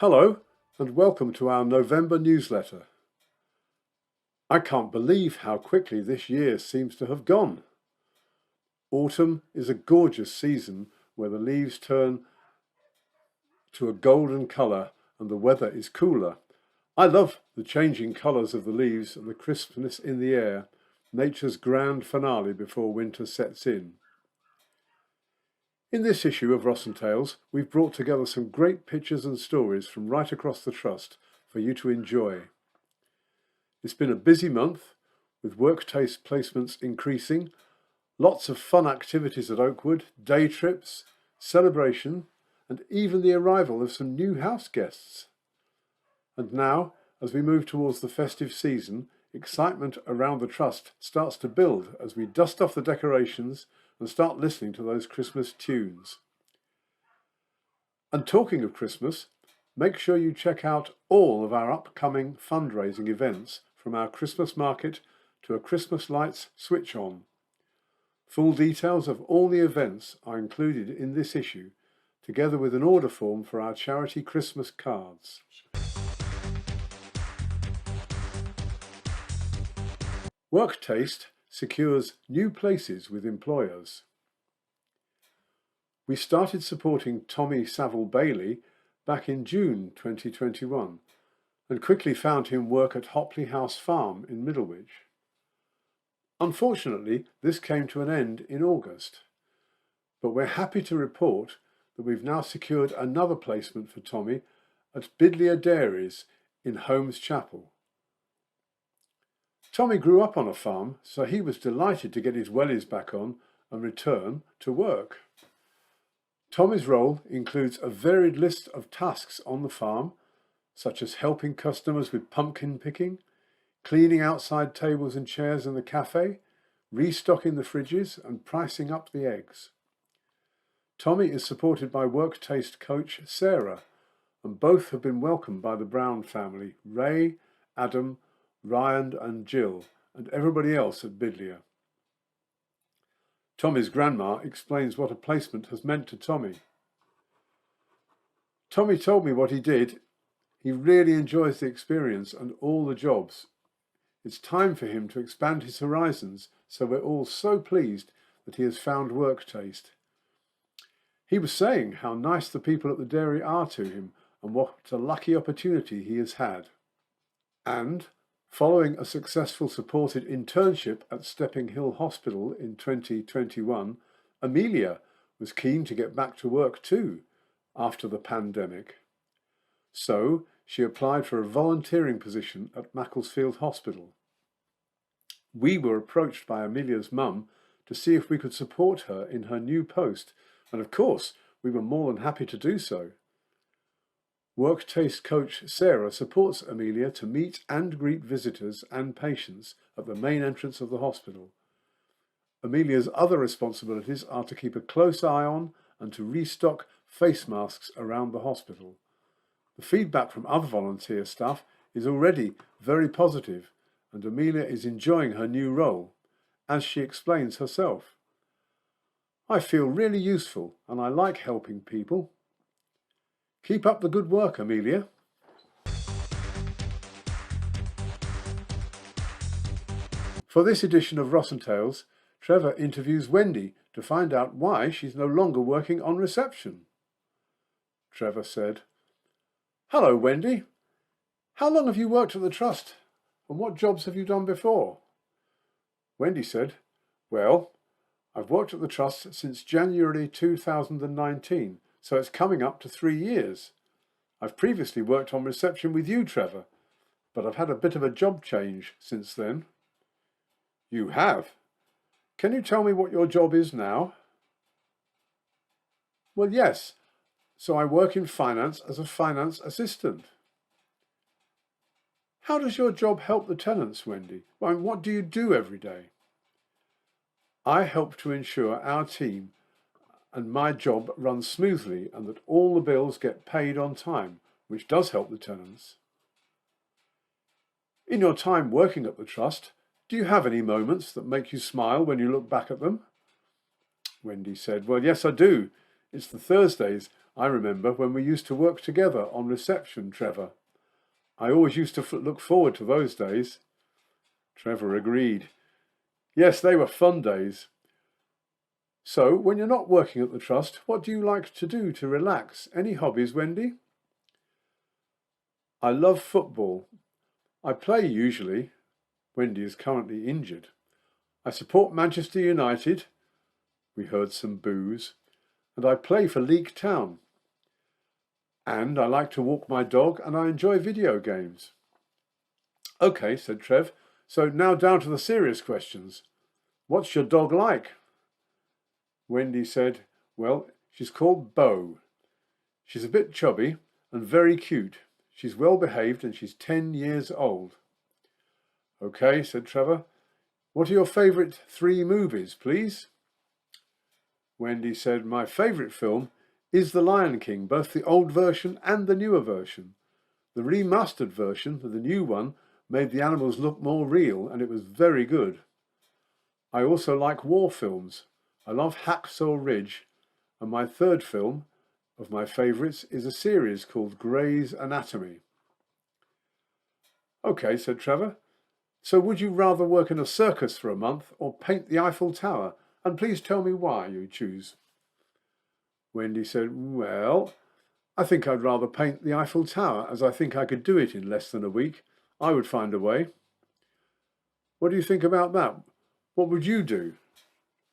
Hello and welcome to our November newsletter. I can't believe how quickly this year seems to have gone. Autumn is a gorgeous season where the leaves turn to a golden colour and the weather is cooler. I love the changing colours of the leaves and the crispness in the air, nature's grand finale before winter sets in. In this issue of Ross & Tales, we've brought together some great pictures and stories from right across the Trust for you to enjoy. It's been a busy month, with work taste placements increasing, lots of fun activities at Oakwood, day trips, celebration, and even the arrival of some new house guests. And now, as we move towards the festive season, excitement around the Trust starts to build as we dust off the decorations and start listening to those Christmas tunes. And talking of Christmas, make sure you check out all of our upcoming fundraising events, from our Christmas market to a Christmas lights switch on. Full details of all the events are included in this issue, together with an order form for our charity Christmas cards. Work Taste secures new places with employers. We started supporting Tommy Saville Bailey back in June 2021 and quickly found him work at Hopley House Farm in Middlewich. Unfortunately, this came to an end in August, but we're happy to report that we've now secured another placement for Tommy at Bidlier Dairies in Holmes Chapel. Tommy grew up on a farm, so he was delighted to get his wellies back on and return to work. Tommy's role includes a varied list of tasks on the farm, such as helping customers with pumpkin picking, cleaning outside tables and chairs in the cafe, restocking the fridges and pricing up the eggs. Tommy is supported by work taste coach Sarah, and both have been welcomed by the Brown family, Ray, Adam, Ryan and Jill, and everybody else at Bidlier. Tommy's grandma explains what a placement has meant to Tommy. Tommy told me what he did. He really enjoys the experience and all the jobs. It's time for him to expand his horizons, so we're all so pleased that he has found work taste. He was saying how nice the people at the dairy are to him and what a lucky opportunity he has had. And following a successful supported internship at Stepping Hill Hospital in 2021, Amelia was keen to get back to work too after the pandemic. So she applied for a volunteering position at Macclesfield Hospital. We were approached by Amelia's mum to see if we could support her in her new post, and of course we were more than happy to do so. Work taste coach Sarah supports Amelia to meet and greet visitors and patients at the main entrance of the hospital. Amelia's other responsibilities are to keep a close eye on and to restock face masks around the hospital. The feedback from other volunteer staff is already very positive, and Amelia is enjoying her new role, as she explains herself. I feel really useful and I like helping people. Keep up the good work, Amelia. For this edition of Ross & Tales, Trevor interviews Wendy to find out why she's no longer working on reception. Trevor said, "Hello, Wendy. How long have you worked at the Trust, and what jobs have you done before?" Wendy said, "Well, I've worked at the Trust since January 2019, so it's coming up to 3 years. I've previously worked on reception with you, Trevor, but I've had a bit of a job change since then." "You have? Can you tell me what your job is now?" "Well, yes. So I work in finance as a finance assistant." "How does your job help the tenants, Wendy? Well, what do you do every day?" "I help to ensure our team and my job runs smoothly and that all the bills get paid on time, which does help the tenants." "In your time working at the Trust, do you have any moments that make you smile when you look back at them?" Wendy said, "Well, yes, I do. It's the Thursdays I remember when we used to work together on reception, Trevor. I always used to look forward to those days. Trevor agreed. Yes, they were fun days. So, when you're not working at the Trust, what do you like to do to relax? Any hobbies, Wendy? I love football. I play usually. Wendy is currently injured. I support Manchester United. We heard some boos. And I play for Leek Town. And I like to walk my dog and I enjoy video games. OK, said Trev. So now down to the serious questions. What's your dog like? Wendy said, well, she's called Bo. She's a bit chubby and very cute. She's well behaved and she's 10 years old. OK, said Trevor. What are your favourite 3 movies, please? Wendy said, my favourite film is The Lion King, both the old version and the newer version. The remastered version, the new one, made the animals look more real and it was very good. I also like war films. I love Hacksaw Ridge, and my third film of my favourites is a series called Grey's Anatomy. OK, said Trevor. So would you rather work in a circus for a month or paint the Eiffel Tower? And please tell me why you choose. Wendy said, well, I think I'd rather paint the Eiffel Tower, as I think I could do it in less than a week. I would find a way. What do you think about that? What would you do?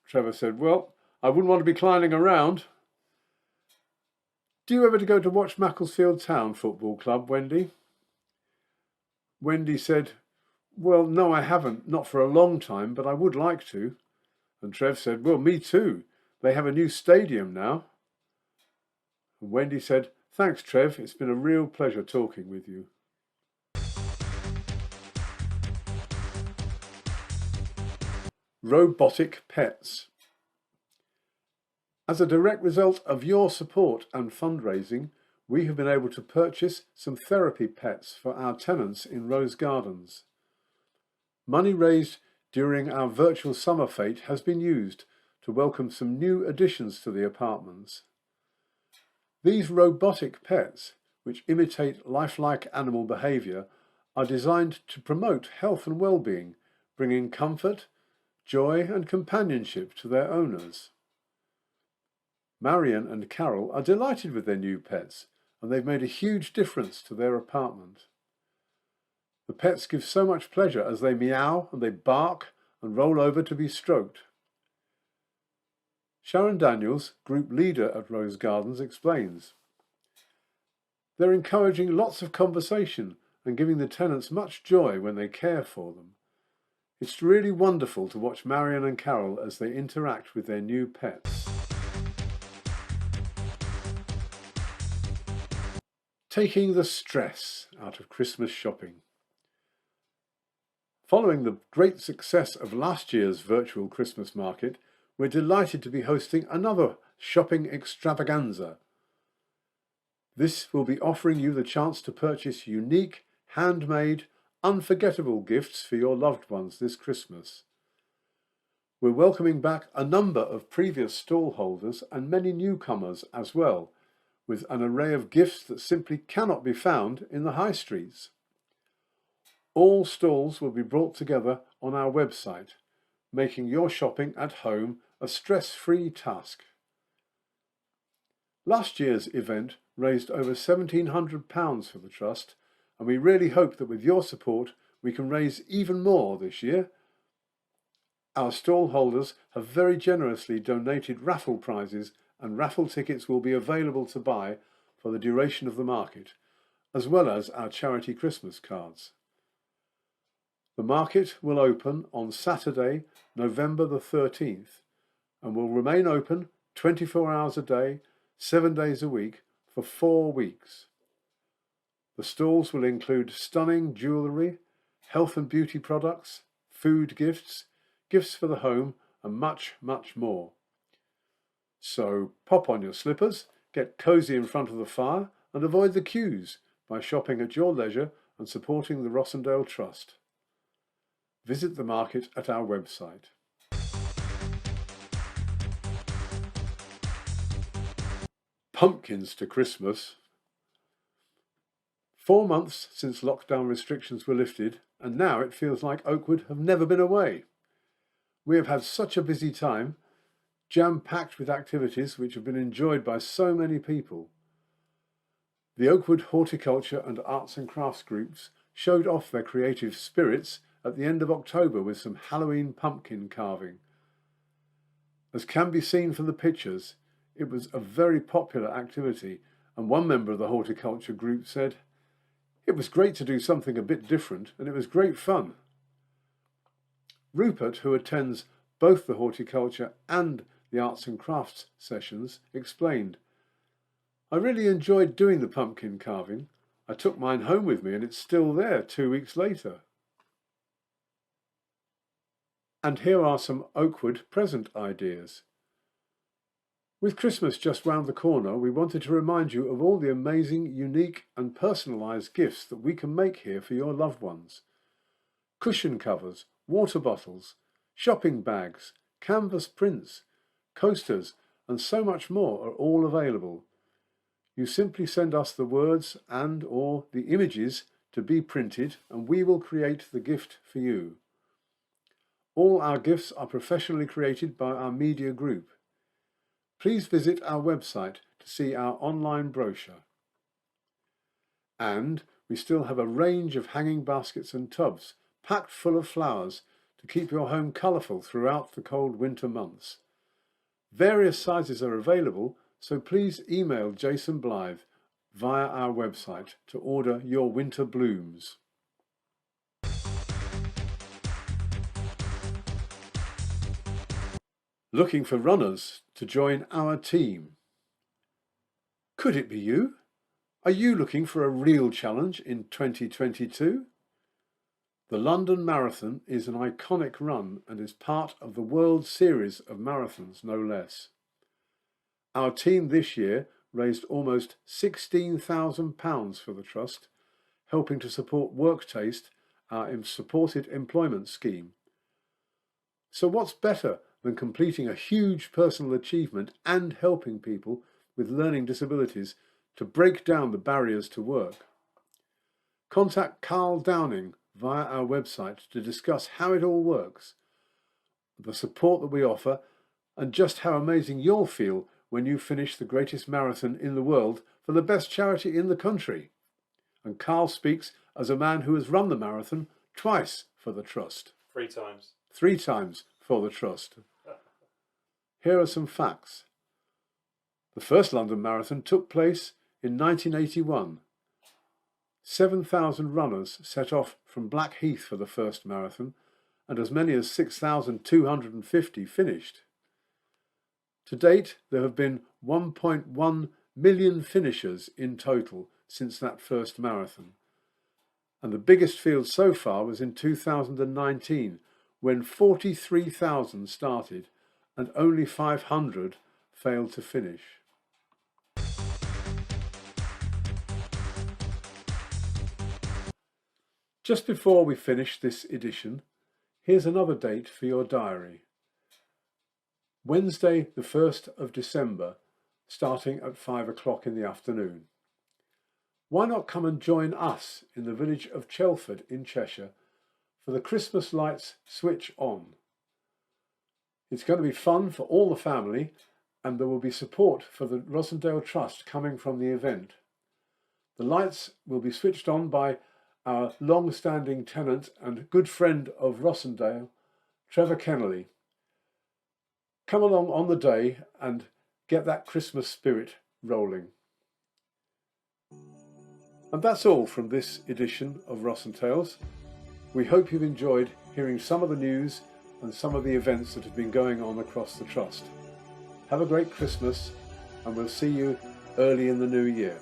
Trevor said, well, I wouldn't want to be climbing around. Do you ever go to watch Macclesfield Town Football Club, Wendy? Wendy said, well, no, I haven't, not for a long time, but I would like to. And Trev said, well, me too. They have a new stadium now. And Wendy said, thanks, Trev. It's been a real pleasure talking with you. Robotic Pets. As a direct result of your support and fundraising, we have been able to purchase some therapy pets for our tenants in Rose Gardens. Money raised during our virtual summer fete has been used to welcome some new additions to the apartments. These robotic pets, which imitate lifelike animal behaviour, are designed to promote health and well-being, bringing comfort, joy and companionship to their owners. Marion and Carol are delighted with their new pets, and they've made a huge difference to their apartment. The pets give so much pleasure as they meow and they bark and roll over to be stroked. Sharon Daniels, group leader at Rose Gardens, explains. They're encouraging lots of conversation and giving the tenants much joy when they care for them. It's really wonderful to watch Marion and Carol as they interact with their new pets. Taking the stress out of Christmas shopping. Following the great success of last year's virtual Christmas market, we're delighted to be hosting another shopping extravaganza. This will be offering you the chance to purchase unique, handmade, unforgettable gifts for your loved ones this Christmas. We're welcoming back a number of previous stall holders and many newcomers as well, with an array of gifts that simply cannot be found in the high streets. All stalls will be brought together on our website, making your shopping at home a stress-free task. Last year's event raised over £1,700 for the Trust, and we really hope that with your support we can raise even more this year. Our stall holders have very generously donated raffle prizes, and raffle tickets will be available to buy for the duration of the market, as well as our charity Christmas cards. The market will open on Saturday, November the 13th, and will remain open 24 hours a day, 7 days a week, for 4 weeks. The stalls will include stunning jewellery, health and beauty products, food gifts, gifts for the home, and much, much more. So pop on your slippers, get cosy in front of the fire, and avoid the queues by shopping at your leisure and supporting the Rossendale Trust. Visit the market at our website. pumpkins to Christmas. 4 months since lockdown restrictions were lifted, and now it feels like Oakwood have never been away. We have had such a busy time, jam-packed with activities which have been enjoyed by so many people. The Oakwood Horticulture and Arts and Crafts groups showed off their creative spirits at the end of October with some Halloween pumpkin carving. As can be seen from the pictures, it was a very popular activity, and one member of the horticulture group said, "It was great to do something a bit different, and it was great fun." Rupert, who attends both the horticulture and the arts and crafts sessions, explained, "I really enjoyed doing the pumpkin carving. I took mine home with me and it's still there 2 weeks later." And here are some Oakwood present ideas. With Christmas just round the corner, we wanted to remind you of all the amazing, unique and personalised gifts that we can make here for your loved ones. Cushion covers, water bottles, shopping bags, canvas prints, coasters and so much more are all available. You simply send us the words and or the images to be printed and we will create the gift for you. All our gifts are professionally created by our media group. Please visit our website to see our online brochure. And we still have a range of hanging baskets and tubs packed full of flowers to keep your home colourful throughout the cold winter months. Various sizes are available, so please email Jason Blythe via our website to order your winter blooms. Looking for runners to join our team? Could it be you? Are you looking for a real challenge in 2022? The London Marathon is an iconic run and is part of the World Series of Marathons, no less. Our team this year raised almost £16,000 for the Trust, helping to support WorkTaste, our supported employment scheme. So what's better than completing a huge personal achievement and helping people with learning disabilities to break down the barriers to work? Contact Carl Downing via our website to discuss how it all works, the support that we offer, and just how amazing you'll feel when you finish the greatest marathon in the world for the best charity in the country. And Carl speaks as a man who has run the marathon twice for the Trust. 3 times. 3 times for the Trust. Here are some facts. The first London Marathon took place in 1981. 7,000 runners set off from Blackheath for the first marathon, and as many as 6,250 finished. To date, there have been 1.1 million finishers in total since that first marathon. And the biggest field so far was in 2019, when 43,000 started and only 500 failed to finish. Just before we finish this edition, here's another date for your diary. Wednesday the 1st of December, starting at 5 o'clock in the afternoon. Why not come and join us in the village of Chelford in Cheshire for the Christmas lights switch on? It's going to be fun for all the family, and there will be support for the Rossendale Trust coming from the event. The lights will be switched on by our long-standing tenant and good friend of Rossendale, Trevor Kennelly. Come along on the day and get that Christmas spirit rolling. And that's all from this edition of Ross and Tales. We hope you've enjoyed hearing some of the news and some of the events that have been going on across the Trust. Have a great Christmas, and we'll see you early in the new year.